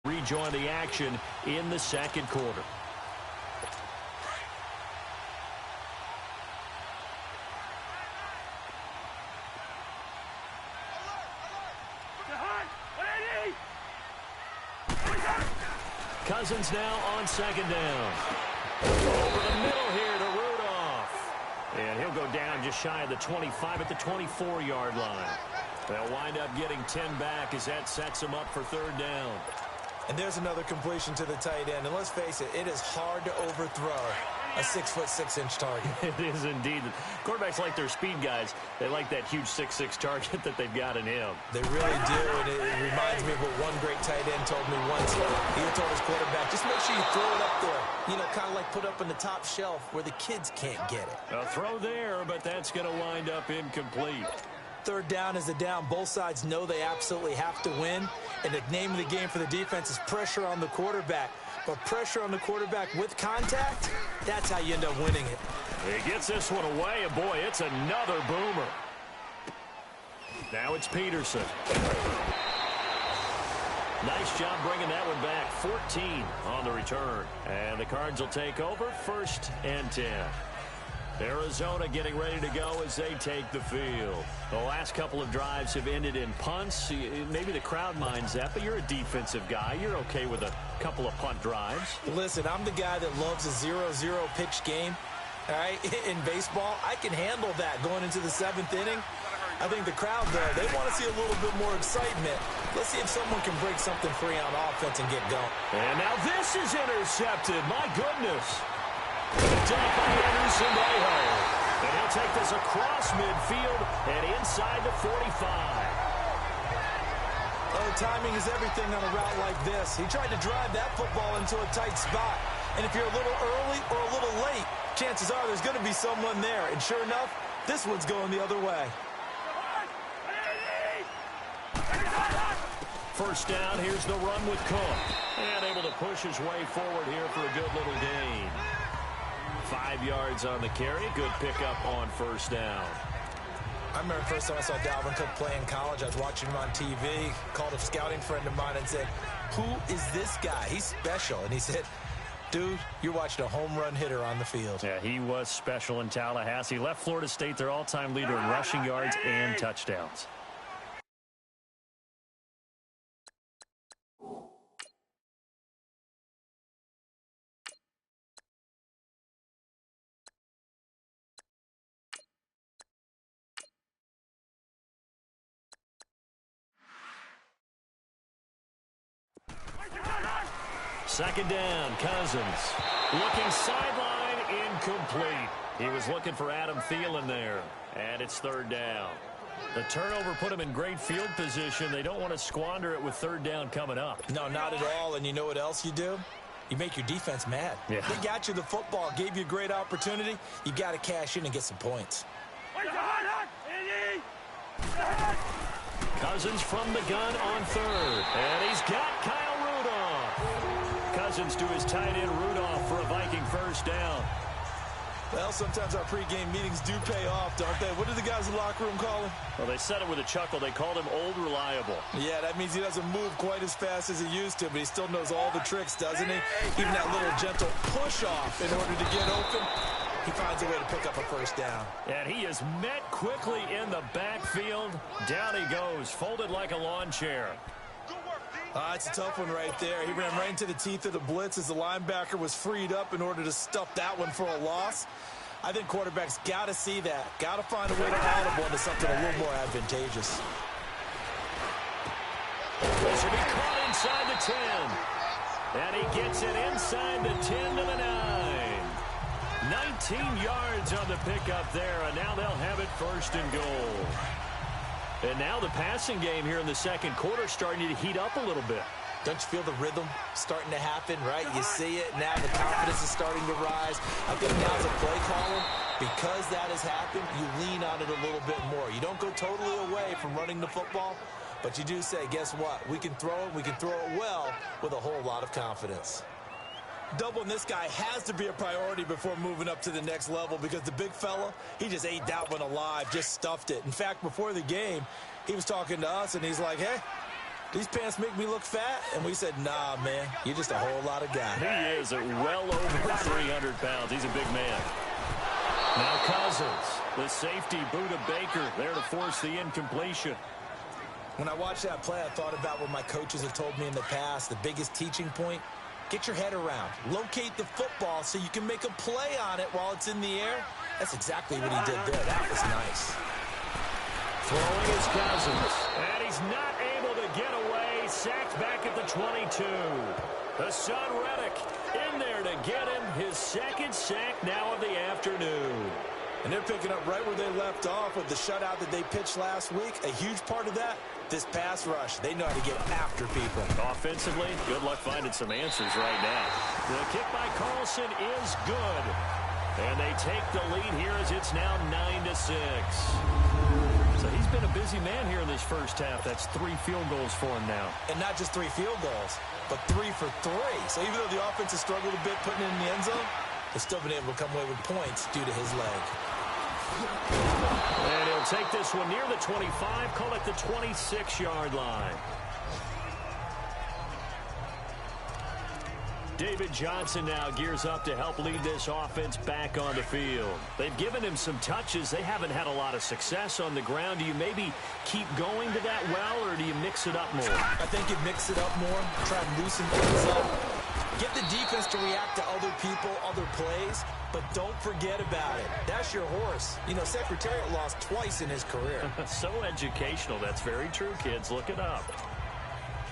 rejoin the action in the second quarter. Cousins now on second down. Over the middle here to Rudolph. And he'll go down just shy of the 25 at the 24-yard line. They'll wind up getting 10 back as that sets them up for third down. And there's another completion to the tight end. And let's face it, it is hard to overthrow a 6'6" target. It is indeed. Quarterbacks like their speed guys. They like that huge 6'6" target that they've got in him. They really do, and it reminds me of what one great tight end told me once. He told his quarterback, just make sure you throw it up there. You know, kind of like put up on the top shelf where the kids can't get it. A throw there, but that's going to wind up incomplete. Third down is a down. Both sides know they absolutely have to win. And the name of the game for the defense is pressure on the quarterback. But pressure on the quarterback with contact, that's how you end up winning it. He gets this one away, and boy, it's another boomer. Now it's Peterson. Nice job bringing that one back. 14 on the return. And the Cards will take over, 1st and 10. Arizona getting ready to go as they take the field. The last couple of drives have ended in punts. Maybe the crowd minds that, but you're a defensive guy. You're okay with a couple of punt drives. Listen, I'm the guy that loves a 0-0 pitch game. All right, in baseball, I can handle that going into the 7th inning. I think the crowd, though, they want to see a little bit more excitement. Let's see if someone can break something free on offense and get going. And now this is intercepted. My goodness. Picked up by Anderson Rejo. And he'll take this across midfield and inside the 45. Oh, timing is everything on a route like this. He tried to drive that football into a tight spot. And if you're a little early or a little late, chances are there's going to be someone there. And sure enough, this one's going the other way. First down, here's the run with Cook. And able to push his way forward here for a good little gain. 5 yards on the carry. Good pickup on first down. I remember the first time I saw Dalvin Cook play in college. I was watching him on TV. Called a scouting friend of mine and said, who is this guy? He's special. And he said, dude, you're watching a home run hitter on the field. Yeah, he was special in Tallahassee. Left Florida State their all-time leader in rushing yards and touchdowns. Second down, Cousins. Looking sideline, incomplete. He was looking for Adam Thielen there. And it's third down. The turnover put him in great field position. They don't want to squander it with third down coming up. No, not at all. And you know what else you do? You make your defense mad. Yeah. They got you the football, gave you a great opportunity. You got to cash in and get some points. Cousins from the gun on third. And he's got Kyle Rudolph. Cousins to his tight end Rudolph for a Viking first down. Well, sometimes our pregame meetings do pay off, don't they? What do the guys in the locker room call him? Well, they said it with a chuckle. They called him Old Reliable. Yeah, that means he doesn't move quite as fast as he used to, but he still knows all the tricks, doesn't he? Even that little gentle push-off in order to get open. He finds a way to pick up a first down. And he is met quickly in the backfield. Down he goes, folded like a lawn chair. It's a tough one right there. He ran right into the teeth of the blitz as the linebacker was freed up in order to stuff that one for a loss. I think quarterbacks got to see that. Got to find a way to audible into something a little more advantageous. This will be caught inside the 10. And he gets it inside the 10 to the 9. 19 yards on the pickup there, and now they'll have it first and goal. And now the passing game here in the second quarter starting to heat up a little bit. Don't you feel the rhythm starting to happen, right? You see it. Now the confidence is starting to rise. I think now as a play caller, because that has happened, you lean on it a little bit more. You don't go totally away from running the football, but you do say, guess what? We can throw it. We can throw it well with a whole lot of confidence. Doubling this guy has to be a priority before moving up to the next level because the big fella, he just ate that one alive, just stuffed it. In fact, before the game, he was talking to us, and he's like, hey, these pants make me look fat? And we said, nah, man, you're just a whole lot of guy. He is well over 300 pounds. He's a big man. Now Cousins, the safety, Buda Baker, there to force the incompletion. When I watched that play, I thought about what my coaches have told me in the past. The biggest teaching point, get your head around. Locate the football so you can make a play on it while it's in the air. That's exactly what he did there. That was nice. Throwing is Cousins, and he's not able to get away. Sacked back at the 22. Hassan Reddick in there to get him his second sack now of the afternoon. And they're picking up right where they left off with the shutout that they pitched last week. A huge part of that, this pass rush. They know how to get after people. Offensively, good luck finding some answers right now. The kick by Carlson is good. And they take the lead here as it's now 9-6. So he's been a busy man here in this first half. That's 3 field goals for him now. And not just 3 field goals, but 3 for 3. So even though the offense has struggled a bit putting it in the end zone, they've still been able to come away with points due to his leg. And he'll take this one near the 25, call it the 26-yard line. David Johnson now gears up to help lead this offense back on the field. They've given him some touches. They haven't had a lot of success on the ground. Do you maybe keep going to that well, or do you mix it up more? I think you mix it up more, try and loosen things up. Get the defense to react to other people, other plays, but don't forget about it. That's your horse. You know, Secretariat lost twice in his career. So educational. That's very true, kids. Look it up.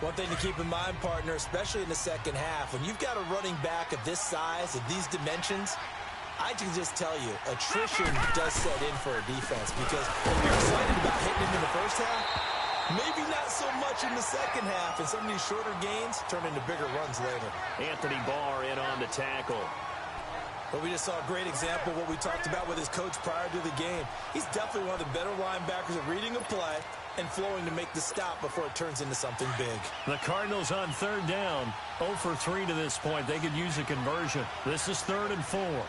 One thing to keep in mind, partner, especially in the second half, when you've got a running back of this size, of these dimensions, I can just tell you, attrition does set in for a defense, because when you're excited about hitting him in the first half, maybe not so much in the second half, and some of these shorter gains turn into bigger runs later. Anthony Barr in on the tackle. But we just saw a great example of what we talked about with his coach prior to the game. He's definitely one of the better linebackers at reading a play and flowing to make the stop before it turns into something big. The Cardinals on third down, 0 for 3 to this point. They could use a conversion. This is 3rd and 4. All right,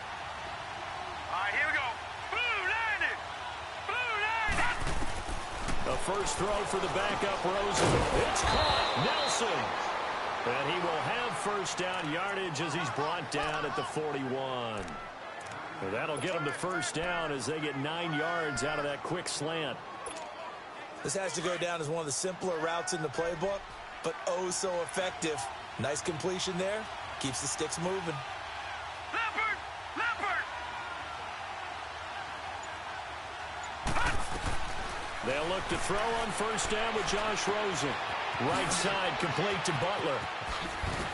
here we go. Blue landed. The first throw for the backup, Rosen. It's caught. Nelson. And he will have first down yardage as he's brought down at the 41. And that'll get him the first down as they get 9 yards out of that quick slant. This has to go down as one of the simpler routes in the playbook, but oh so effective. Nice completion there. Keeps the sticks moving. Leopard! They'll look to throw on first down with Josh Rosen. Right side complete to Butler.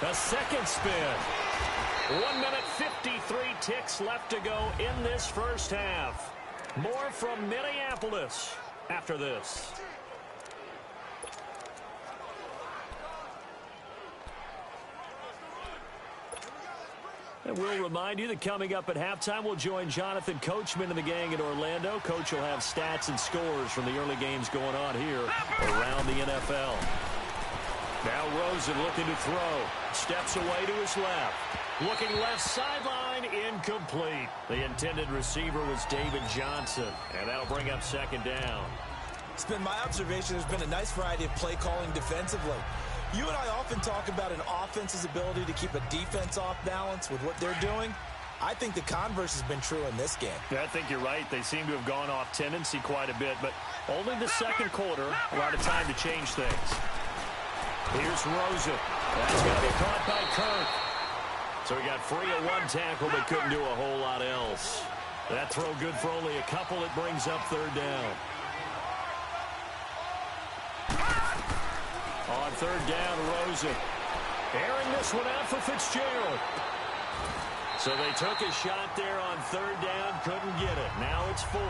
A second spin. 1 minute 53 ticks left to go in this first half. More from Minneapolis after this. And we'll remind you that coming up at halftime, we'll join Jonathan Coachman and the gang in Orlando. Coach will have stats and scores from the early games going on here around the NFL. Now Rosen looking to throw. Steps away to his left. Looking left sideline, incomplete. The intended receiver was David Johnson, and that'll bring up second down. It's been my observation there's been a nice variety of play calling defensively. You and I often talk about an offense's ability to keep a defense off balance with what they're doing. I think the converse has been true in this game. Yeah, I think you're right. They seem to have gone off tendency quite a bit, but only the second quarter, a lot of time to change things. Here's Rosen. That's going to be caught by Kirk. So he got free of one tackle, but couldn't do a whole lot else. That throw good for only a couple. It brings up third down. On third down, Rosen. Airing this one out for Fitzgerald. So they took a shot there on third down, couldn't get it. Now it's 4.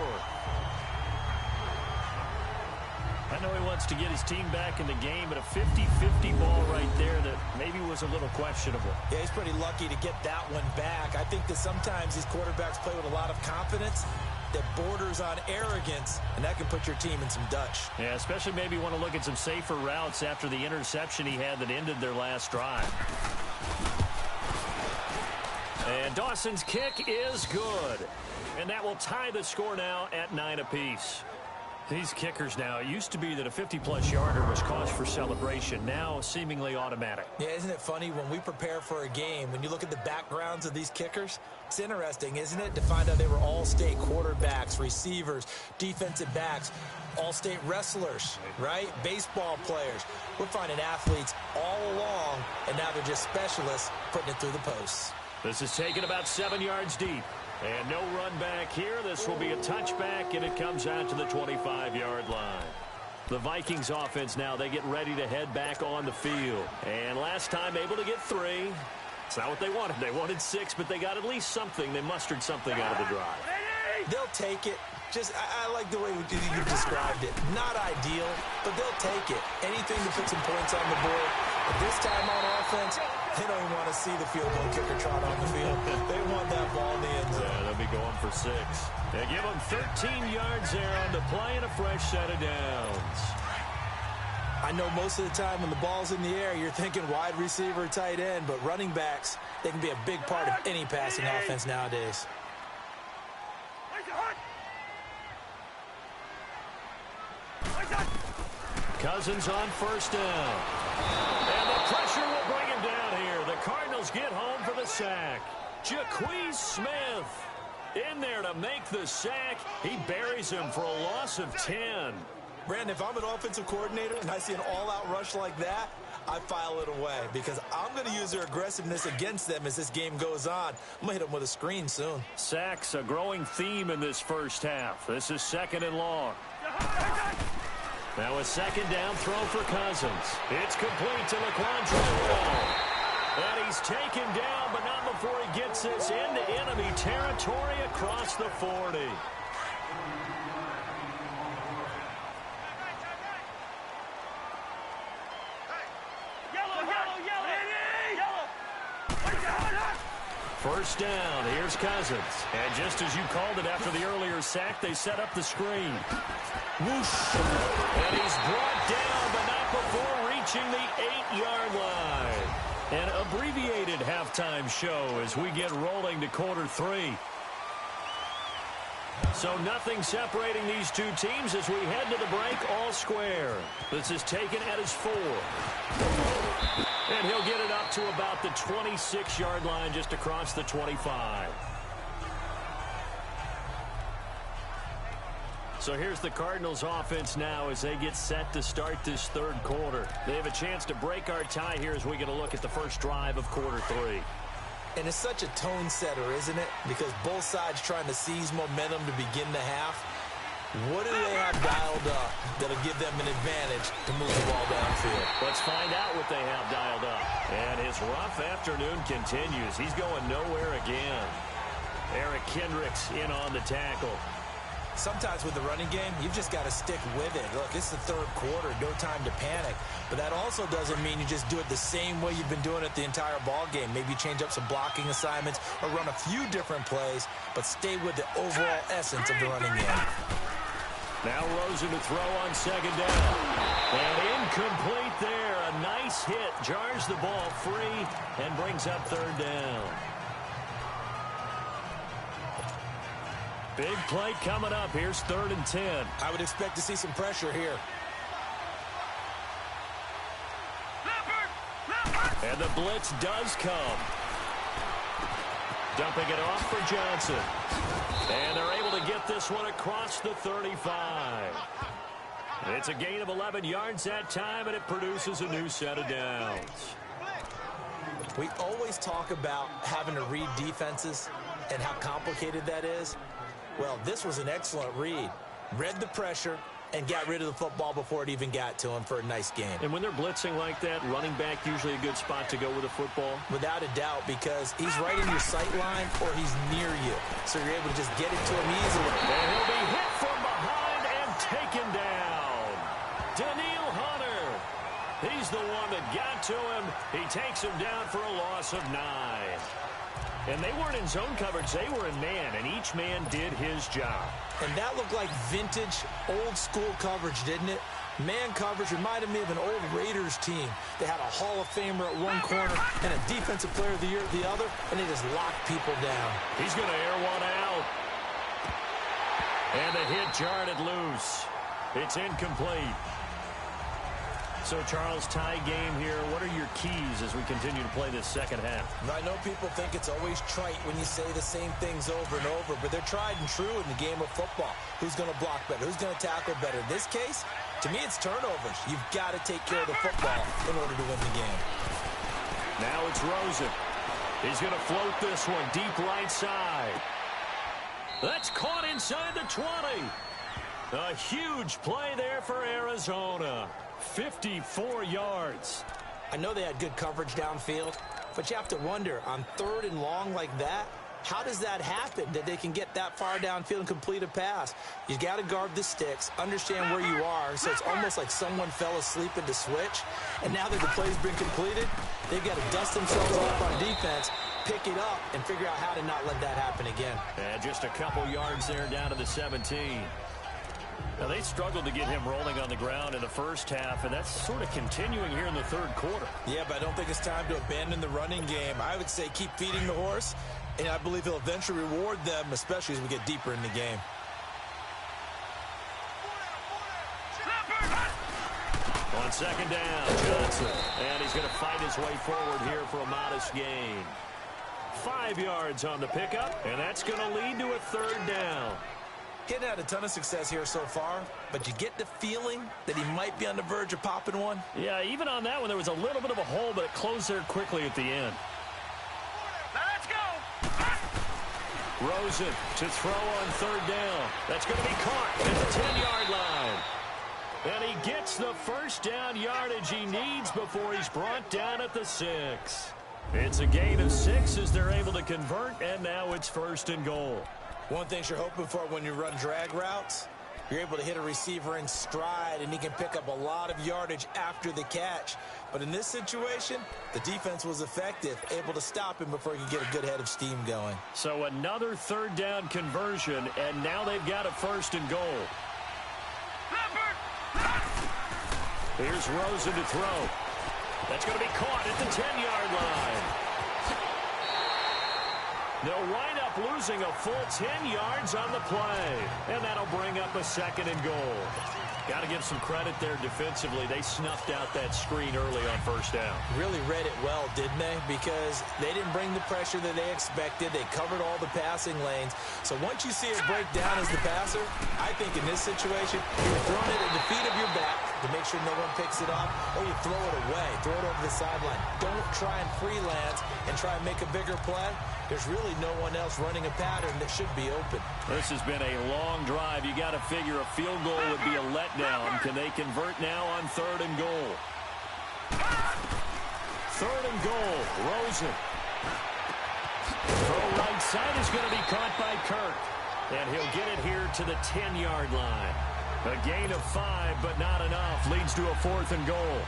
I know he wants to get his team back in the game, but a 50-50 ball right there that maybe was a little questionable. Yeah, he's pretty lucky to get that one back. I think that sometimes these quarterbacks play with a lot of confidence that borders on arrogance, and that can put your team in some Dutch. Yeah, especially maybe want to look at some safer routes after the interception he had that ended their last drive. And Dawson's kick is good. And that will tie the score now at 9 apiece. These kickers now, it used to be that a 50-plus yarder was cause for celebration. Now, seemingly automatic. Yeah, isn't it funny when we prepare for a game, when you look at the backgrounds of these kickers, it's interesting, isn't it, to find out they were all-state quarterbacks, receivers, defensive backs, all-state wrestlers, right? Baseball players. We're finding athletes all along, and now they're just specialists putting it through the posts. This is taken about 7 yards deep. And no run back here. This will be a touchback, and it comes out to the 25-yard line. The Vikings offense now, they get ready to head back on the field. And last time able to get 3. It's not what they wanted. They wanted 6, but they got at least something. They mustered something out of the drive. They'll take it. I like the way you described it. Not ideal, but they'll take it. Anything to put some points on the board. But this time on offense, they don't even want to see the field goal kicker trot on the field. They want that ball in the end zone. Yeah, they'll be going for 6. They give them 13 yards there on the play and a fresh set of downs. I know most of the time when the ball's in the air, you're thinking wide receiver, tight end, but running backs, they can be a big part of any passing offense nowadays. Cousins on first down. And the pressure will bring him down here. The Cardinals get home for the sack. Jaquez Smith in there to make the sack. He buries him for a loss of 10. Brandon, if I'm an offensive coordinator and I see an all-out rush like that, I file it away because I'm going to use their aggressiveness against them as this game goes on. I'm going to hit them with a screen soon. Sacks, a growing theme in this first half. This is 2nd and long. Now a 2nd down throw for Cousins. It's complete to Laquan Treadwell. And he's taken down, but not before he gets this into enemy territory across the 40. First down, here's Cousins. And just as you called it after the earlier sack, they set up the screen. Whoosh. And he's brought down, but not before reaching the 8-yard line. An abbreviated halftime show as we get rolling to quarter 3. So nothing separating these two teams as we head to the break all square. This is taken at his 4. And he'll get it up to about the 26-yard line just across the 25. So here's the Cardinals offense now as they get set to start this 3rd quarter. They have a chance to break our tie here as we get a look at the first drive of quarter 3. And it's such a tone setter, isn't it? Because both sides trying to seize momentum to begin the half. What do they have dialed up that'll give them an advantage to move the ball downfield? Let's find out what they have dialed up. And his rough afternoon continues. He's going nowhere again. Eric Kendricks in on the tackle. Sometimes with the running game, you've just got to stick with it. Look, it's the 3rd quarter, no time to panic. But that also doesn't mean you just do it the same way you've been doing it the entire ball game. Maybe change up some blocking assignments or run a few different plays, but stay with the overall essence of the running game. Now Rosen to throw on 2nd down. And incomplete there. A nice hit. Jars the ball free and brings up 3rd down. Big play coming up. Here's 3rd and 10. I would expect to see some pressure here. And the blitz does come. Dumping it off for Johnson. And they're able to get this one across the 35. It's a gain of 11 yards that time, and it produces a new set of downs. We always talk about having to read defenses and how complicated that is. Well, this was an excellent read. Read the pressure and got rid of the football before it even got to him for a nice game. And when they're blitzing like that, running back usually a good spot to go with a football? Without a doubt, because he's right in your sight line or he's near you. So you're able to just get it to him easily. And he'll be hit from behind and taken down. Daniil Hunter. He's the one that got to him. He takes him down for a loss of 9. And they weren't in zone coverage. They were in man, and each man did his job. And that looked like vintage, old-school coverage, didn't it? Man coverage reminded me of an old Raiders team. They had a Hall of Famer at one corner and a Defensive Player of the Year at the other, and they just locked people down. He's going to air one out. And the hit jarred it loose. It's incomplete. So, Charles, tie game here. What are your keys as we continue to play this second half? I know people think it's always trite when you say the same things over and over, but they're tried and true in the game of football. Who's going to block better? Who's going to tackle better? In this case, to me, it's turnovers. You've got to take care of the football in order to win the game. Now it's Rosen. He's going to float this one deep right side. That's caught inside the 20. A huge play there for Arizona. 54 yards. I know they had good coverage downfield, but you have to wonder, on 3rd and long like that, how does that happen that they can get that far downfield and complete a pass? You got to guard the sticks, understand where you are, so it's almost like someone fell asleep at the switch, and now that the play's been completed, they've got to dust themselves off on defense, pick it up, and figure out how to not let that happen again. And just a couple yards there down to the 17. Now, they struggled to get him rolling on the ground in the first half, and that's sort of continuing here in the 3rd quarter. Yeah, but I don't think it's time to abandon the running game. I would say keep feeding the horse, and I believe he'll eventually reward them, especially as we get deeper in the game. On 2nd down, Johnson. And he's going to fight his way forward here for a modest gain. 5 yards on the pickup, and that's going to lead to a 3rd down. Getting had a ton of success here so far, but you get the feeling that he might be on the verge of popping one. Yeah, even on that one, there was a little bit of a hole, but it closed there quickly at the end. Now let's go. Rosen to throw on 3rd down. That's going to be caught at the 10-yard line. And he gets the first down yardage he needs before he's brought down at the 6. It's a gain of 6 as they're able to convert, and now it's 1st and goal. One thing you're hoping for when you run drag routes, you're able to hit a receiver in stride, and he can pick up a lot of yardage after the catch. But in this situation, the defense was effective, able to stop him before he could get a good head of steam going. So another 3rd down conversion, and now they've got a 1st and goal. Here's Rosen to throw. That's going to be caught at the 10-yard line. They'll wind up losing a full 10 yards on the play, and that'll bring up a 2nd and goal. Got to give some credit there defensively. They snuffed out that screen early on 1st down. Really read it well, didn't they? Because they didn't bring the pressure that they expected. They covered all the passing lanes. So once you see it break down as the passer, I think in this situation, you're throwing it at the feet of your back to make sure no one picks it up, or you throw it away, throw it over the sideline. Don't try and freelance and try and make a bigger play. There's really no one else running a pattern that should be open. This has been a long drive. You got to figure a field goal would be a letdown. Can they convert now on 3rd and goal? 3rd and goal. Rosen. Throw right side is going to be caught by Kirk. And he'll get it here to the 10-yard line. A gain of 5, but not enough. Leads to a 4th and goal.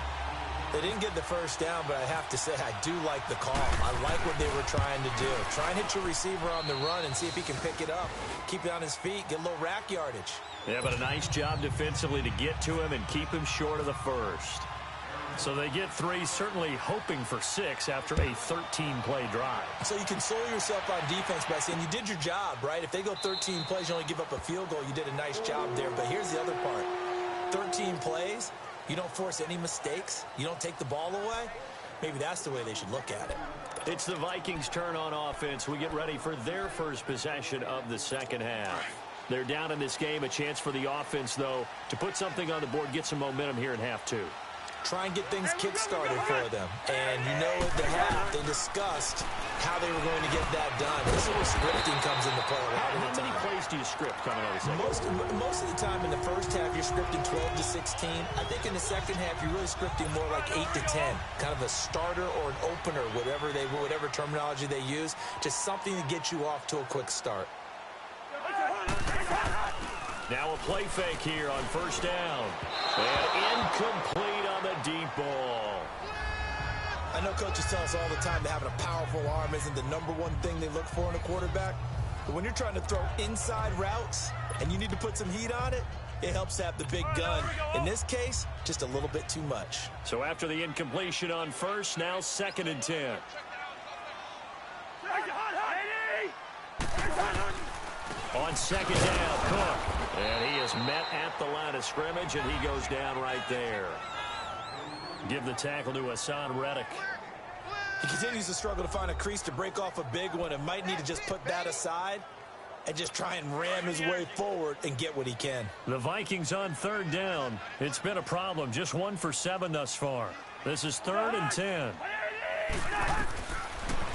They didn't get the first down, but I have to say I do like the call. I like what they were trying to do. Try and hit your receiver on the run and see if he can pick it up. Keep it on his feet, get a little rack yardage. Yeah, but a nice job defensively to get to him and keep him short of the 1st. So they get 3, certainly hoping for 6 after a 13-play drive. So you console yourself on defense by saying you did your job, right? If they go 13 plays, you only give up a field goal, you did a nice job there. But here's the other part. 13 plays, you don't force any mistakes, you don't take the ball away. Maybe that's the way they should look at it. It's the Vikings' turn on offense. We get ready for their first possession of the second half. They're down in this game. A chance for the offense, though, to put something on the board, get some momentum here in half 2. Try and get things kick-started for them. And you know at the half, they discussed how they were going to get that done. This is where scripting comes into play. How many plays do you script coming out of the second? Most of the time in the first half, you're scripting 12 to 16. I think in the second half, you're really scripting more like 8 to 10. Kind of a starter or an opener, whatever terminology they use. Just something to get you off to a quick start. Now a play fake here on 1st down. And incomplete on the deep ball. I know coaches tell us all the time that having a powerful arm isn't the #1 thing they look for in a quarterback. But when you're trying to throw inside routes and you need to put some heat on it, it helps have the big gun. In this case, just a little bit too much. So after the incompletion on 1st, now 2nd and 10. On 2nd down, Cook. And he is met at the line of scrimmage, and he goes down right there. Give the tackle to Hassan Reddick. He continues to struggle to find a crease to break off a big one and might need to just put that aside and just try and ram his way forward and get what he can. The Vikings on third down. It's been a problem. Just 1 for 7 thus far. This is 3rd and 10.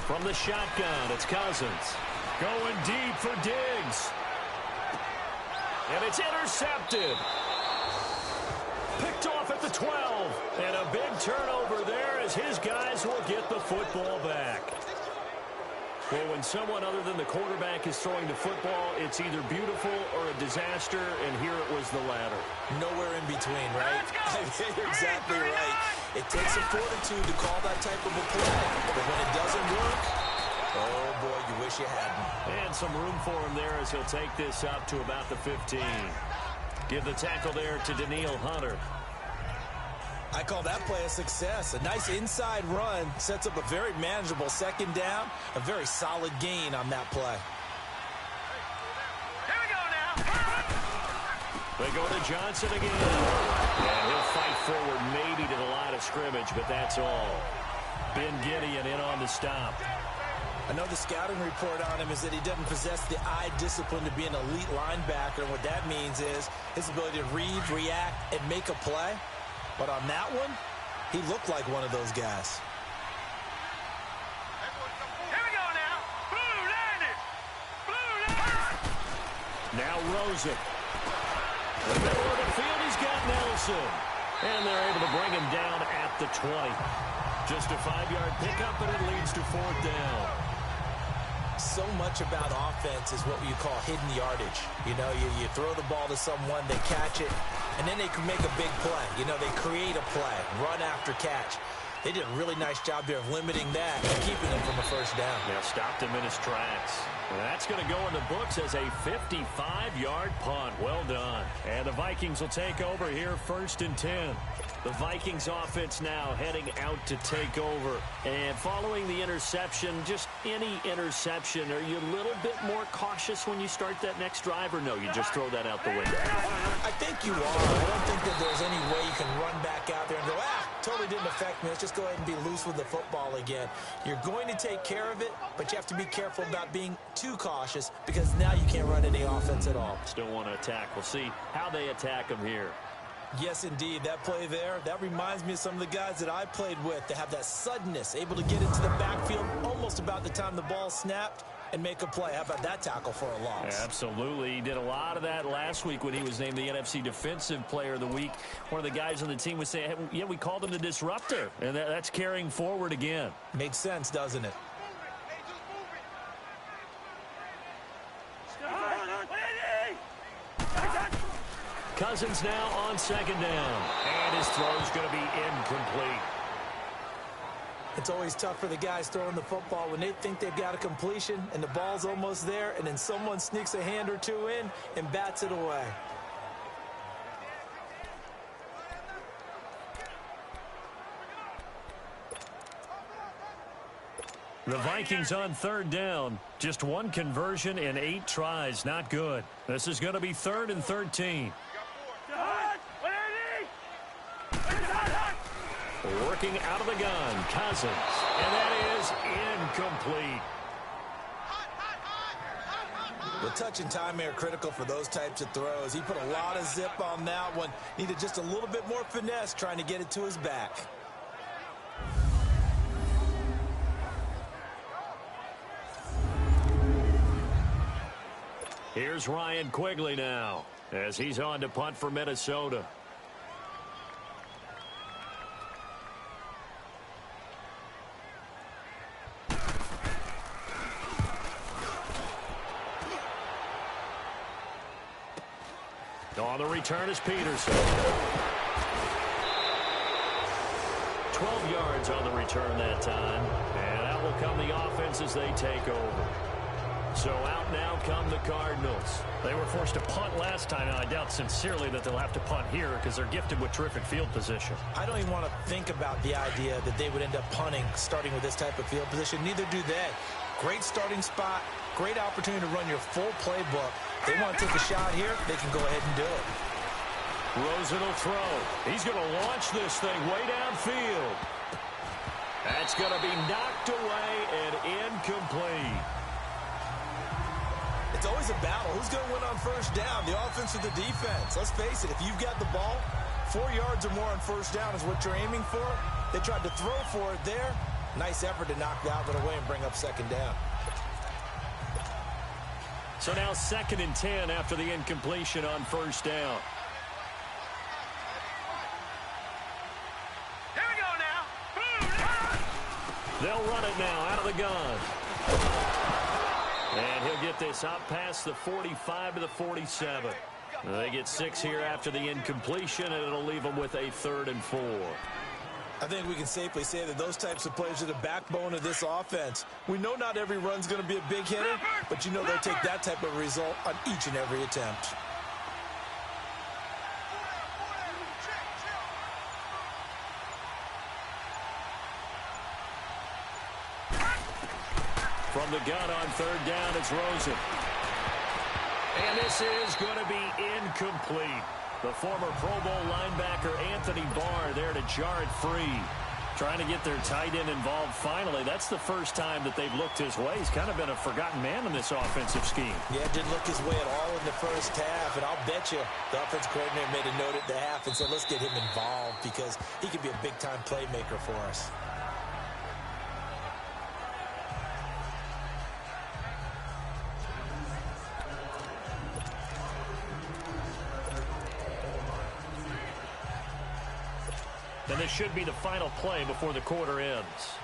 From the shotgun, it's Cousins. Going deep for Diggs. And it's intercepted. Picked off at the 12. And a big turnover there as his guys will get the football back. Well, when someone other than the quarterback is throwing the football, it's either beautiful or a disaster, and here it was the latter. Nowhere in between, right? You're exactly right. It takes some fortitude to call that type of a play, but when it doesn't work, oh boy, you wish you hadn't. And some room for him there as he'll take this up to about the 15. Give the tackle there to Daniil Hunter. I call that play a success. A nice inside run sets up a very manageable second down. A very solid gain on that play. Here we go now. They go to Johnson again. And he'll fight forward maybe to the line of scrimmage, but that's all. Ben Gideon in on the stop. I know the scouting report on him is that he doesn't possess the eye discipline to be an elite linebacker. And what that means is his ability to read, react, and make a play. But on that one, he looked like one of those guys. Here we go now. Blue landed. Blue landed. Now Rosen. In the middle of the field, he's got Nelson. And they're able to bring him down at the 20. Just a 5-yard pickup, and it leads to 4th down. So much about offense is what you call hidden yardage. You know, you throw the ball to someone, they catch it, and then they can make a big play. You know, they create a play, run after catch. They did a really nice job there of limiting that and keeping him from a first down. Yeah, stopped him in his tracks. And that's going to go in the books as a 55-yard punt. Well done. And the Vikings will take over here 1st and 10. The Vikings offense now heading out to take over. And following the interception, just any interception, are you a little bit more cautious when you start that next drive, or no, you just throw that out the window? I think you are. I don't think that there's any way you can run back out there and go, totally didn't affect me. Let's just go ahead and be loose with the football again. You're going to take care of it, but you have to be careful about being too cautious because now you can't run any offense at all. Still want to attack. We'll see how they attack him here. Yes, indeed. That play there, that reminds me of some of the guys that I played with. They have that suddenness, able to get into the backfield almost about the time the ball snapped and make a play. How about that tackle for a loss? Yeah, absolutely. He did a lot of that last week when he was named the NFC Defensive Player of the Week. One of the guys on the team was saying, hey, yeah, we called him the disruptor, and that's carrying forward again. Makes sense, doesn't it? Cousins now on 2nd down, and his throw's going to be incomplete. It's always tough for the guys throwing the football when they think they've got a completion and the ball's almost there, and then someone sneaks a hand or two in and bats it away. The Vikings on 3rd down. Just 1 conversion in 8 tries. Not good. This is going to be 3rd and 13. Working out of the gun, Cousins. And that is incomplete. The touch and time are critical for those types of throws. He put a lot of zip on that one. Needed just a little bit more finesse trying to get it to his back. Here's Ryan Quigley now as he's on to punt for Minnesota. On the return is Peterson. 12 yards on the return that time. And out will come the offense as they take over. So out now come the Cardinals. They were forced to punt last time, and I doubt sincerely that they'll have to punt here because they're gifted with terrific field position. I don't even want to think about the idea that they would end up punting starting with this type of field position. Neither do they. Great starting spot, great opportunity to run your full playbook, They want to take a shot here, they can go ahead and do it. Rosen will throw. He's going to launch this thing way downfield. That's going to be knocked away and incomplete. It's always a battle. Who's going to win on first down, the offense or the defense? Let's face it, if you've got the ball, 4 yards or more on first down is what you're aiming for. They tried to throw for it there. Nice effort to knock that one away and bring up second down. So now 2nd and 10 after the incompletion on first down. Here we go now. They'll run it now out of the gun. And he'll get this up past the 45 to the 47. They get 6 here after the incompletion, and it'll leave them with a 3rd and 4. I think we can safely say that those types of plays are the backbone of this offense. We know not every run's going to be a big hitter, but you know they'll take that type of result on each and every attempt. From the gun on 3rd down, it's Rosen. And this is going to be incomplete. The former Pro Bowl linebacker Anthony Barr there to jar it free. Trying to get their tight end involved finally. That's the first time that they've looked his way. He's kind of been a forgotten man in this offensive scheme. Yeah, didn't look his way at all in the first half. And I'll bet you the offense coordinator made a note at the half and said, let's get him involved because he could be a big-time playmaker for us. And this should be the final play before the quarter ends.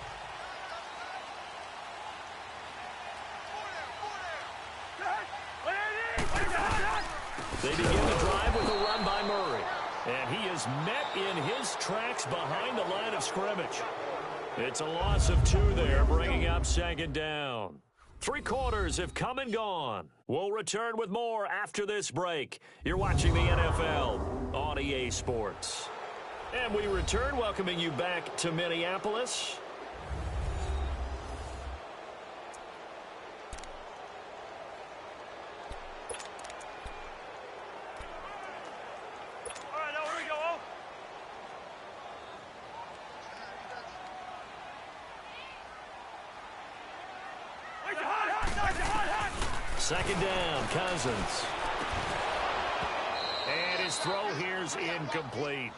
They begin the drive with a run by Murray. And he is met in his tracks behind the line of scrimmage. It's a loss of 2 there, bringing up 2nd down. 3 quarters have come and gone. We'll return with more after this break. You're watching the NFL on EA Sports. And we return, welcoming you back to Minneapolis. All right, now here we go. Second down, Cousins. And his throw here's incomplete.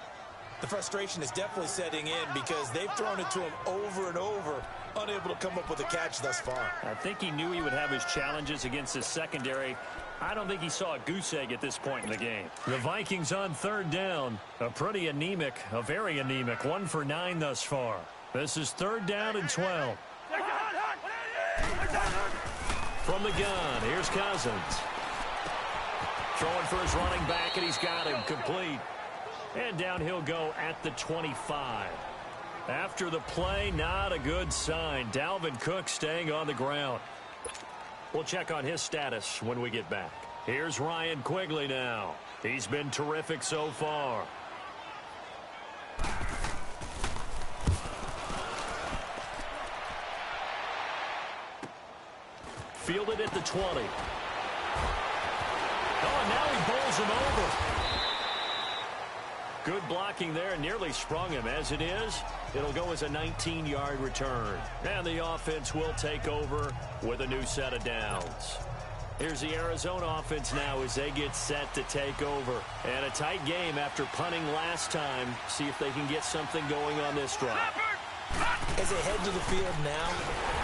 The frustration is definitely setting in because they've thrown it to him over and over, unable to come up with a catch thus far. I think he knew he would have his challenges against his secondary. I don't think he saw a goose egg at this point in the game. The Vikings on 3rd down. A pretty anemic, a very anemic, 1 for 9 thus far. This is 3rd down and 12. From the gun, here's Cousins. Throwing for his running back, and he's got him complete. And down he'll go at the 25. After the play, not a good sign. Dalvin Cook staying on the ground. We'll check on his status when we get back. Here's Ryan Quigley now. He's been terrific so far. Fielded at the 20. Oh, and now he bowls him over. Good blocking there, nearly sprung him. As it is, it'll go as a 19-yard return. And the offense will take over with a new set of downs. Here's the Arizona offense now as they get set to take over. And a tight game after punting last time. See if they can get something going on this drive. As they head to the field now,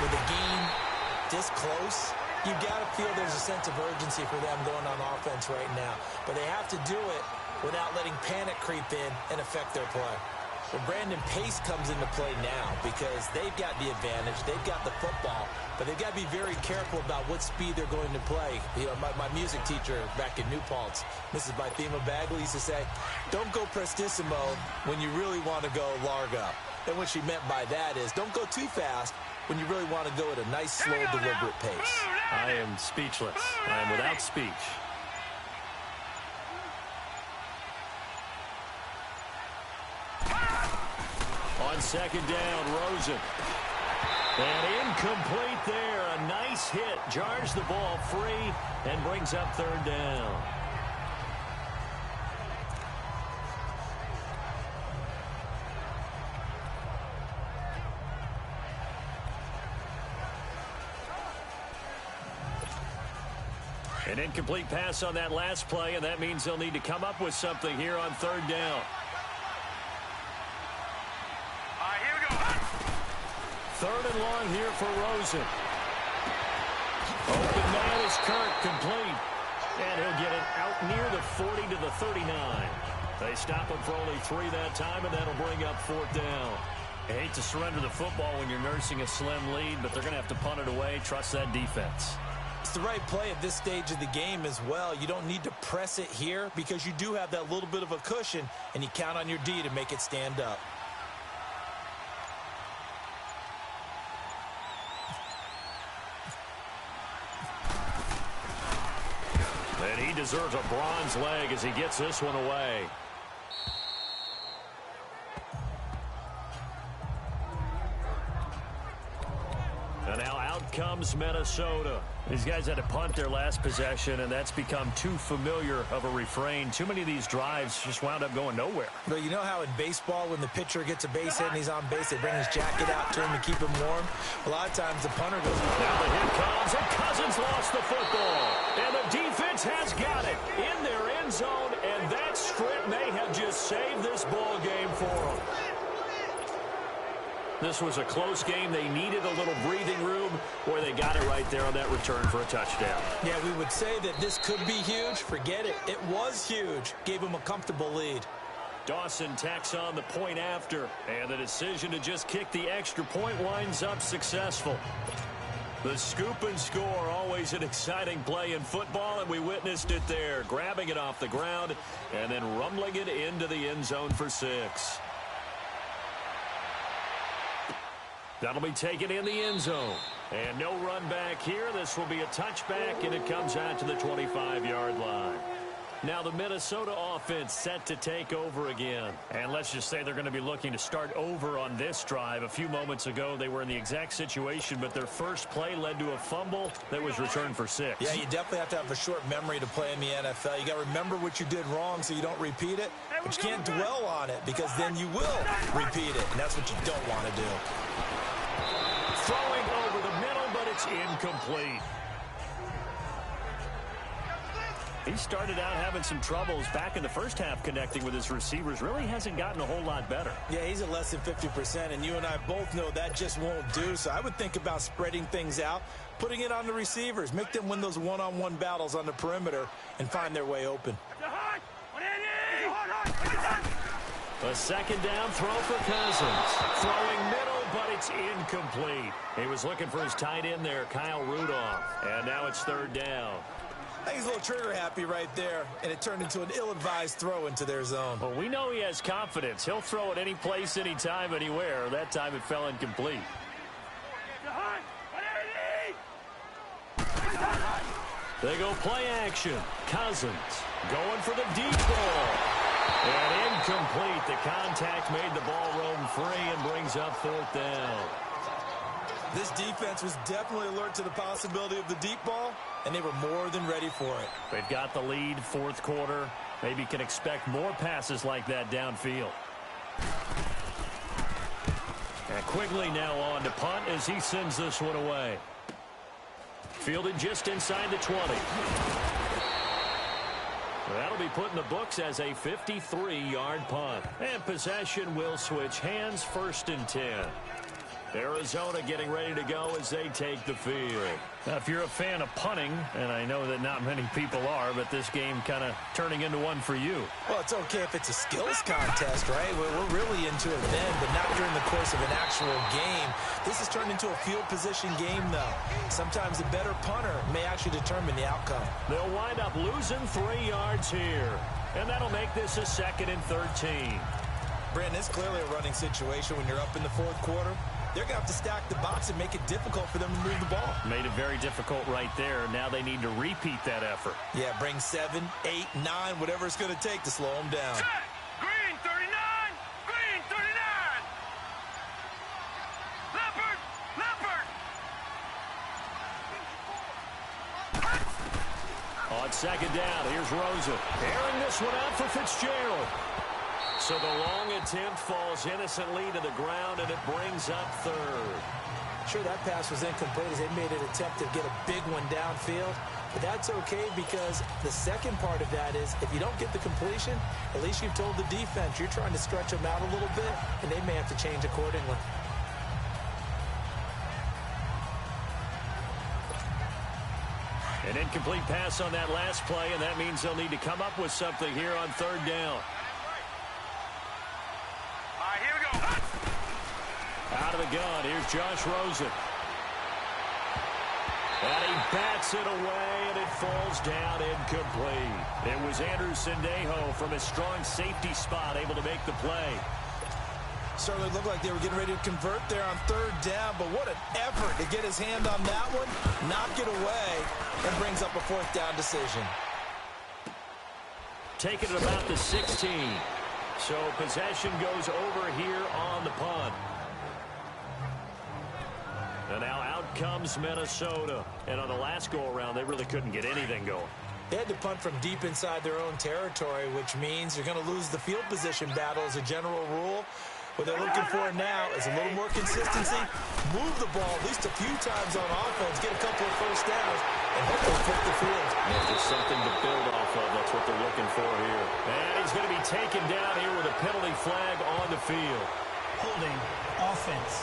with the game this close, you've got to feel there's a sense of urgency for them going on offense right now. But they have to do it without letting panic creep in and affect their play. Well, Brandon Pace comes into play now because they've got the advantage. They've got the football, but they've got to be very careful about what speed they're going to play. You know, my music teacher back in New Paltz, Mrs. Bythema Bagley, used to say, don't go prestissimo when you really want to go largo. And what she meant by that is don't go too fast when you really want to go at a nice, slow, deliberate pace. I am speechless. I am without speech. On second down, Rosen. And incomplete there. A nice base hit jars the ball free and brings up third down. An incomplete pass on that last play, and that means they'll need to come up with something here on third down. All right, here we go. Third and long here for Rosen. Open man is Kirk, complete. And he'll get it out near the 40 to the 39. They stop him for only 3 that time, and that'll bring up fourth down. I hate to surrender the football when you're nursing a slim lead, but they're going to have to punt it away. Trust that defense. It's the right play at this stage of the game as well. You don't need to press it here because you do have that little bit of a cushion, and you count on your D to make it stand up. And he deserves a bronze leg as he gets this one away. And now out comes Minnesota. These guys had to punt their last possession, and that's become too familiar of a refrain. Too many of these drives just wound up going nowhere. But you know how in baseball, when the pitcher gets a base hit and he's on base, they bring his jacket out to him to keep him warm? A lot of times the punter goes... Now the hit comes, and Cousins lost the football. And the defense has got it in their end zone, and that strip may have just saved this ball game for them. This was a close game. They needed a little breathing room, where they got it right there on that return for a touchdown. Yeah, we would say that this could be huge. Forget it. It was huge. Gave him a comfortable lead. Dawson tacks on the point after, and the decision to just kick the extra point winds up successful. The scoop and score, always an exciting play in football, and we witnessed it there, grabbing it off the ground and then rumbling it into the end zone for 6. That'll be taken in the end zone. And no run back here. This will be a touchback, and it comes out to the 25-yard line. Now the Minnesota offense set to take over again. And let's just say they're going to be looking to start over on this drive. A few moments ago, they were in the exact situation, but their first play led to a fumble that was returned for 6. Yeah, you definitely have to have a short memory to play in the NFL. You got to remember what you did wrong so you don't repeat it. But you can't dwell on it because then you will repeat it, and that's what you don't want to do. Throwing over the middle, but it's incomplete. He started out having some troubles back in the first half connecting with his receivers. Really hasn't gotten a whole lot better. Yeah, he's at less than 50%, and you and I both know that just won't do. So I would think about spreading things out, putting it on the receivers, make them win those one-on-one battles on the perimeter, and find their way open. A second down throw for Cousins. Throwing middle, but it's incomplete. He was looking for his tight end there, Kyle Rudolph. And now it's third down. I think he's a little trigger happy right there, and it turned into an ill-advised throw into their zone. Well, we know he has confidence. He'll throw it any place, anytime, anywhere. That time it fell incomplete. They go play action. Cousins going for the deep ball. And incomplete. The contact made the ball roam free and brings up fourth down. This defense was definitely alert to the possibility of the deep ball, and they were more than ready for it. They've got the lead, fourth quarter. Maybe can expect more passes like that downfield. And Quigley now on to punt as he sends this one away. Fielded just inside the 20. That'll be put in the books as a 53-yard punt. And possession will switch hands, 1st and 10. Arizona getting ready to go as they take the field. Now, if you're a fan of punting, and I know that not many people are, but this game kind of turning into one for you. Well, it's okay if it's a skills contest, right? We're really into it then, but not during the course of an actual game. This has turned into a field position game, though. Sometimes the better punter may actually determine the outcome. They'll wind up losing 3 yards here, and that'll make this a 2nd and 13. Brandon, it's clearly a running situation when you're up in the fourth quarter. They're going to have to stack the box and make it difficult for them to move the ball. Made it very difficult right there. Now they need to repeat that effort. Yeah, bring 7, 8, 9, whatever it's going to take to slow them down. Set. Green 39. Green 39. Leopard. Leopard. On second down, here's Rosen. Airing this one out for Fitzgerald. So the long attempt falls innocently to the ground, and it brings up third. Sure, that pass was incomplete as they made an attempt to get a big one downfield. But that's okay because the second part of that is if you don't get the completion, at least you've told the defense you're trying to stretch them out a little bit, and they may have to change accordingly. An incomplete pass on that last play, and that means they'll need to come up with something here on third down. All right, here we go. Out of the gun, here's Josh Rosen. And he bats it away, and it falls down incomplete. It was Andrew Sendejo from his strong safety spot able to make the play. Certainly looked like they were getting ready to convert there on third down, but what an effort to get his hand on that one, knock it away, and brings up a fourth down decision. Taking it about the 16. So possession goes over here on the punt. And now out comes Minnesota. And on the last go-around, they really couldn't get anything going. They had to punt from deep inside their own territory, which means you're going to lose the field position battle as a general rule. What they're looking for now is a little more consistency, move the ball at least a few times on offense, get a couple of first downs, and hopefully flip the field. Yeah, just something to build off of. That's what they're looking for here. And he's going to be taken down here with a penalty flag on the field. Holding offense.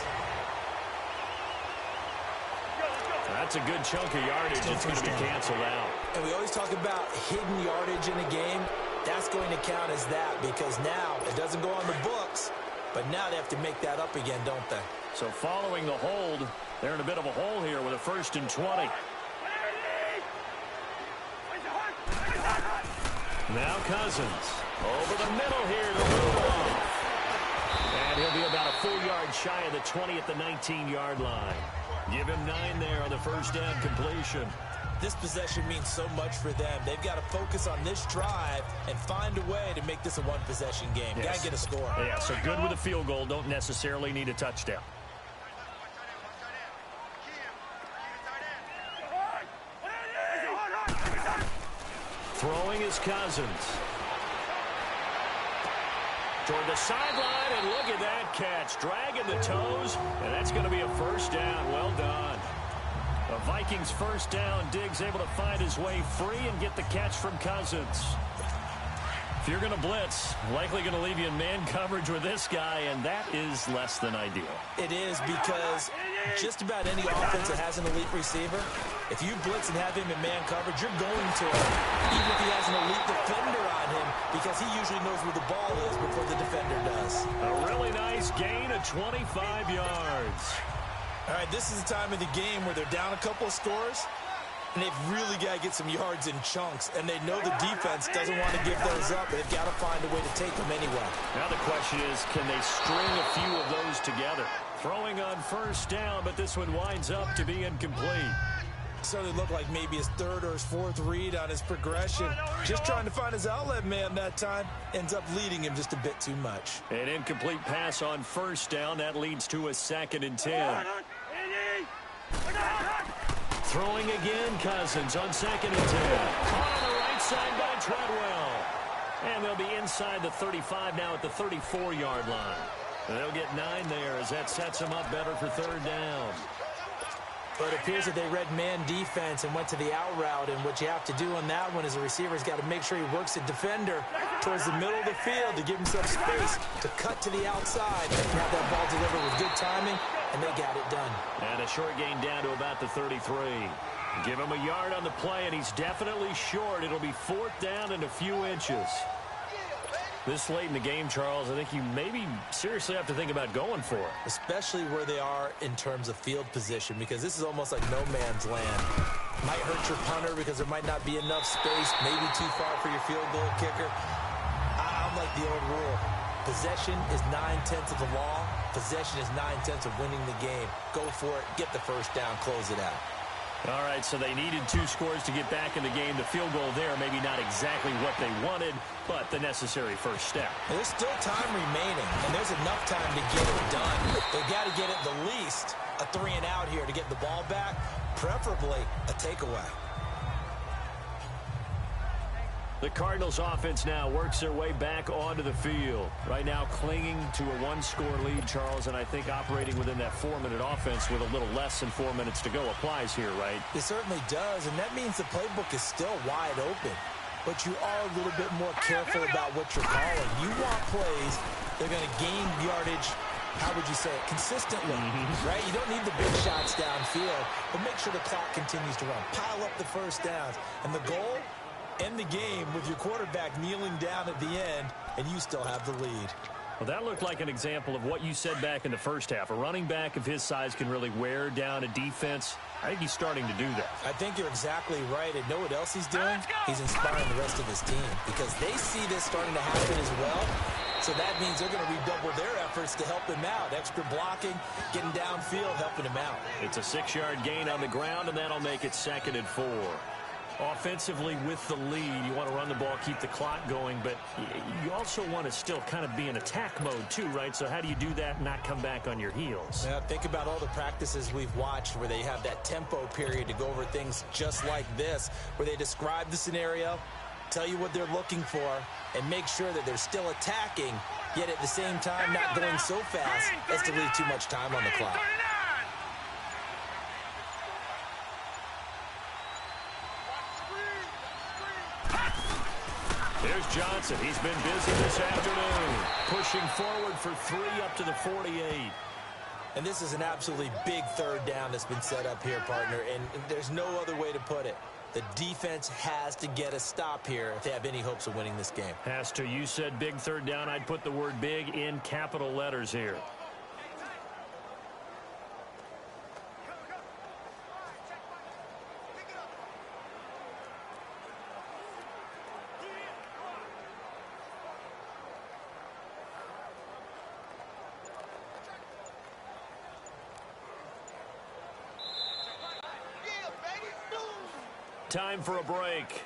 That's a good chunk of yardage. It's going to be canceled out. And we always talk about hidden yardage in a game. That's going to count as that because now it doesn't go on the books. But now they have to make that up again, don't they? So following the hold, they're in a bit of a hole here with a 1st and 20. Now Cousins over the middle here to Rudolph. And he'll be about a full yard shy of the 20 at the 19-yard line. Give him 9 there on the first down completion. This possession means so much for them. They've got to focus on this drive and find a way to make this a one-possession game. Yes. Got to get a score. Yeah, so good with a field goal. Don't necessarily need a touchdown. Throwing is Cousins. Toward the sideline, and look at that catch. Dragging the toes, and that's going to be a first down. Well done. The Vikings first down. Diggs able to find his way free and get the catch from Cousins. If you're going to blitz, likely going to leave you in man coverage with this guy, and that is less than ideal. It is because just about any offense that has an elite receiver, if you blitz and have him in man coverage, you're going to him, even if he has an elite defender on him, because he usually knows where the ball is before the defender does. A really nice gain of 25 yards. All right, this is the time of the game where they're down a couple of scores, and they've really got to get some yards in chunks, and they know the defense doesn't want to give those up, but they've got to find a way to take them anyway. Now the question is, can they string a few of those together? Throwing on first down, but this one winds up to be incomplete. Certainly looked like maybe his third or his fourth read on his progression. Just trying to find his outlet man that time. Ends up leading him just a bit too much. An incomplete pass on first down. That leads to a 2nd and 10. Throwing again, Cousins on 2nd and 10. Caught on the right side by Treadwell. And they'll be inside the 35 now at the 34-yard line. And they'll get 9 there as that sets them up better for third down. But it appears that they read man defense and went to the out route, and what you have to do on that one is the receiver's got to make sure he works the defender towards the middle of the field to give himself space to cut to the outside and have that ball delivered with good timing, and they got it done. And a short gain down to about the 33. Give him a yard on the play, and he's definitely short. It'll be 4th down and a few inches. This late in the game, Charles, I think you maybe seriously have to think about going for it. Especially where they are in terms of field position, because this is almost like no man's land. Might hurt your punter because there might not be enough space, maybe too far for your field goal kicker. I'm like the old rule. Possession is 9/10 of the law. Possession is 9/10 of winning the game. Go for it, get the first down, close it out. All right, so they needed 2 scores to get back in the game. The field goal there, maybe not exactly what they wanted, but the necessary first step. There's still time remaining, and there's enough time to get it done. They've got to get at the least a 3 and out here to get the ball back, preferably a takeaway. The Cardinals offense now works their way back onto the field. Right now clinging to a one-score lead, Charles, and I think operating within that 4-minute offense with a little less than 4 minutes to go applies here, right? It certainly does, and that means the playbook is still wide open. But you are a little bit more careful about what you're calling. You want plays that are going to gain yardage, how would you say it, consistently, right? You don't need the big shots downfield, but make sure the clock continues to run. Pile up the first downs. And the goal? End the game with your quarterback kneeling down at the end, and you still have the lead. Well, that looked like an example of what you said back in the first half. A running back of his size can really wear down a defense. I think he's starting to do that. I think you're exactly right. And know what else he's doing? He's inspiring the rest of his team because they see this starting to happen as well. So that means they're going to redouble their efforts to help him out. Extra blocking, getting downfield, helping him out. It's a 6-yard gain on the ground, and that'll make it 2nd and 4. Offensively with the lead, you want to run the ball, keep the clock going, but you also want to still kind of be in attack mode too, right? So how do you do that and not come back on your heels? Yeah, think about all the practices we've watched where they have that tempo period to go over things just like this, where they describe the scenario, tell you what they're looking for, and make sure that they're still attacking, yet at the same time not going so fast as to leave too much time on the clock. Here's Johnson. He's been busy this afternoon. Pushing forward for 3 up to the 48. And this is an absolutely big 3rd down that's been set up here, partner. And there's no other way to put it. The defense has to get a stop here if they have any hopes of winning this game. Has to. You said big 3rd down. I'd put the word big in capital letters here. Time for a break.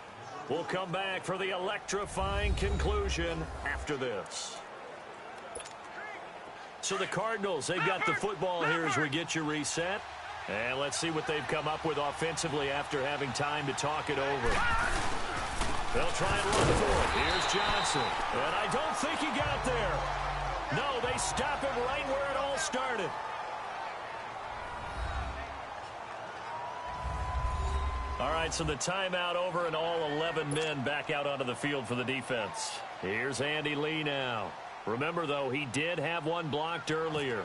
We'll come back for the electrifying conclusion after this. So the Cardinals, they've got the football here as we get you reset. And let's see what they've come up with offensively after having time to talk it over. They'll try and run for it. Here's Johnson. And I don't think he got there. No, they stop him right where it all started. All right, so the timeout over and all 11 men back out onto the field for the defense. Here's Andy Lee now. Remember, though, he did have one blocked earlier.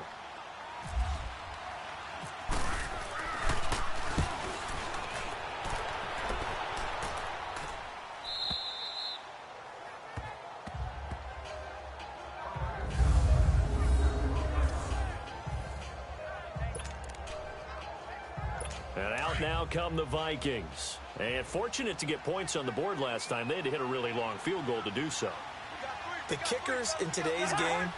And out now come the Vikings. And fortunate to get points on the board last time. They had to hit a really long field goal to do so. The kickers in today's game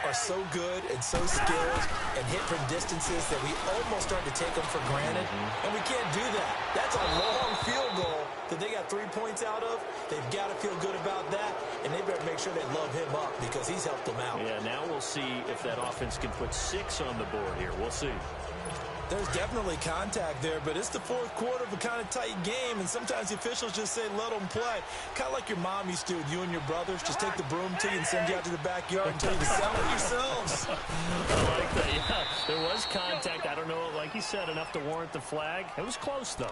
are so good and so skilled and hit from distances that we almost start to take them for granted. And we can't do that. That's a long field goal that they got 3 points out of. They've got to feel good about that, and they better make sure they love him up because he's helped them out. Yeah, now we'll see if that offense can put 6 on the board here. We'll see. There's definitely contact there, but it's the 4th quarter of a kind of tight game, and sometimes the officials just say, let them play. Kind of like your mom used to with you and your brothers. Just take the broom to you and send you out to the backyard and tell you to settle it yourselves. I like that. Yeah, there was contact. I don't know, like you said, enough to warrant the flag. It was close, though.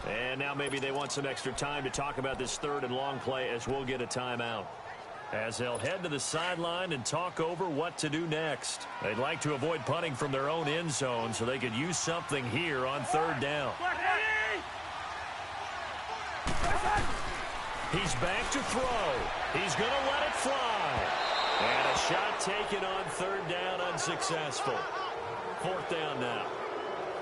And now maybe they want some extra time to talk about this 3rd and long play as we'll get a timeout. As they'll head to the sideline and talk over what to do next. They'd like to avoid punting from their own end zone so they could use something here on 3rd down. He's back to throw. He's going to let it fly. And a shot taken on 3rd down, unsuccessful. 4th down now.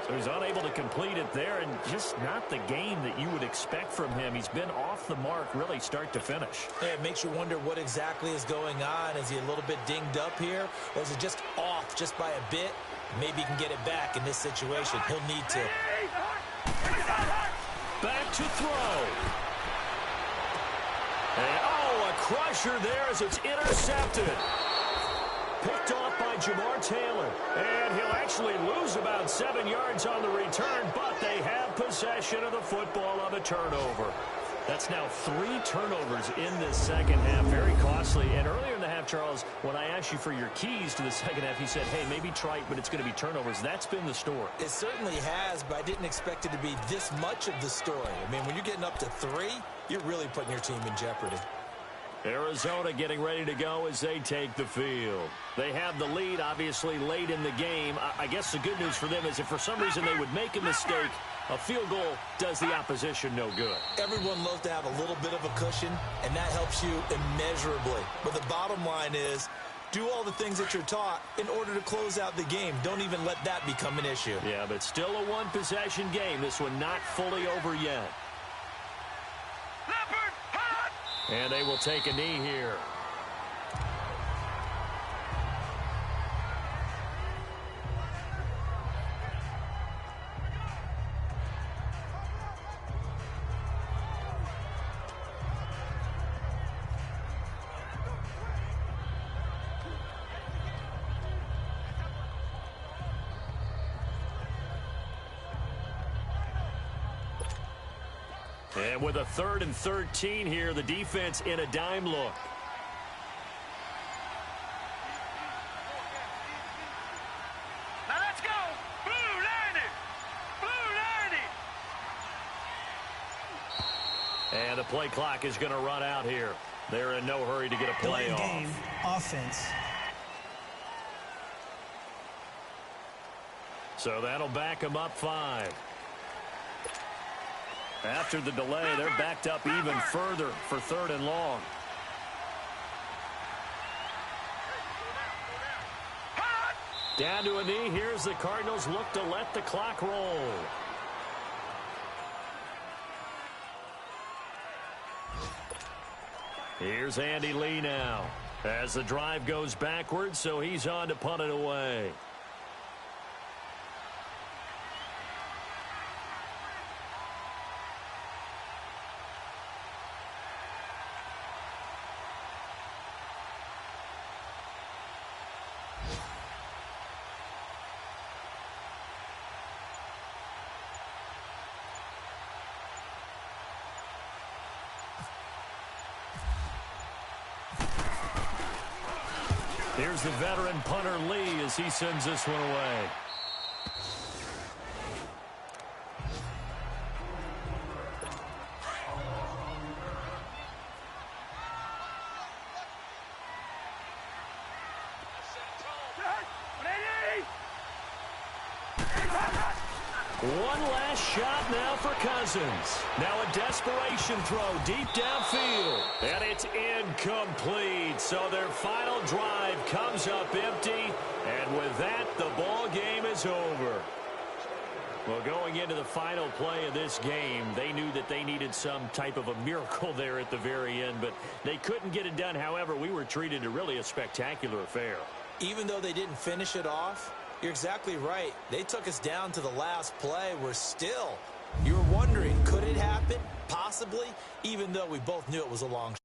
So he's unable to complete it there, and just not the game that you would expect from him. He's been off the mark really start to finish. Yeah, it makes you wonder what exactly is going on. Is he a little bit dinged up here, or is it just off just by a bit? Maybe he can get it back in this situation. He'll need to. Back to throw. And, oh, a crusher there as it's intercepted. Picked off by Jamar Taylor. And he'll actually lose about 7 yards on the return, but they have possession of the football on the turnover. That's now 3 turnovers in this second half. Very costly. And earlier in the half, Charles, when I asked you for your keys to the second half, you said, hey, maybe try it, but it's going to be turnovers. That's been the story. It certainly has, but I didn't expect it to be this much of the story. I mean, when you're getting up to 3, you're really putting your team in jeopardy. Arizona getting ready to go as they take the field. They have the lead, obviously, late in the game. I guess the good news for them is if for some reason they would make a mistake, a field goal does the opposition no good. Everyone loves to have a little bit of a cushion, and that helps you immeasurably. But the bottom line is, do all the things that you're taught in order to close out the game. Don't even let that become an issue. Yeah, but still a one-possession game. This one not fully over yet. And they will take a knee here. And with a 3rd and 13 here, the defense in a dime look. Now let's go. Blue line it. Blue line it. And the play clock is going to run out here. They're in no hurry to get a play off. Game, offense. So that'll back them up 5. After the delay, they're backed up even further for 3rd and long. Down to a knee. Here's the Cardinals look to let the clock roll. Here's Andy Lee now as the drive goes backwards, so he's on to punt it away. Here's the veteran punter Lee as he sends this one away. One last shot now for Cousins. Now a desperation throw deep downfield. And it's incomplete. So their final drive comes up empty. And with that, the ball game is over. Well, going into the final play of this game, they knew that they needed some type of a miracle there at the very end, but they couldn't get it done. However, we were treated to really a spectacular affair. Even though they didn't finish it off, you're exactly right. They took us down to the last play. You were wondering, could it happen? Possibly, even though we both knew it was a long shot.